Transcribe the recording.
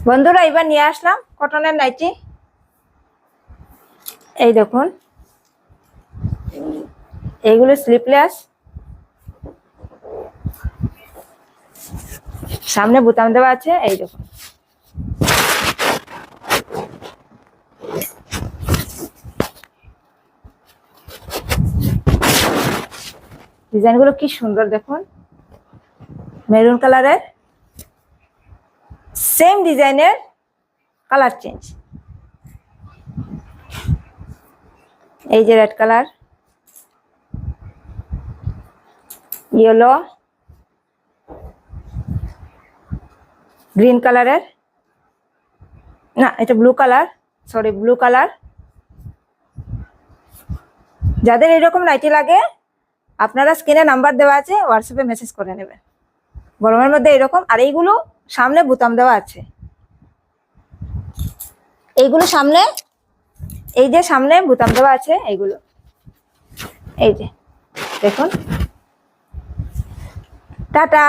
বন্ধুরা এবার নিয়ে আসলাম কটনের নাইটি। এই দেখুন, এইগুলো স্লিপলেস, সামনে বোতাম দেওয়া আছে। এই দেখুন, ডিজাইনগুলো কি সুন্দর দেখুন, মেরুন কালারের, সেম ডিজাইনের কালার চেঞ্জ। এই যে রেড কালার, ইয়েলো, গ্রিন কালারের, না এটা blue colour, sorry blue colour. যাদের এরকম নাইটি লাগে আপনারা স্ক্রিনে নাম্বার দেওয়া আছে, হোয়াটসঅ্যাপে মেসেজ করে নেবেন। গরমের মধ্যে এরকম, আর এইগুলো সামনে বোতাম দেওয়া আছে। এইগুলো সামনে, এই যে সামনে বোতাম দেওয়া আছে এইগুলো, এই যে দেখুন। টাটা।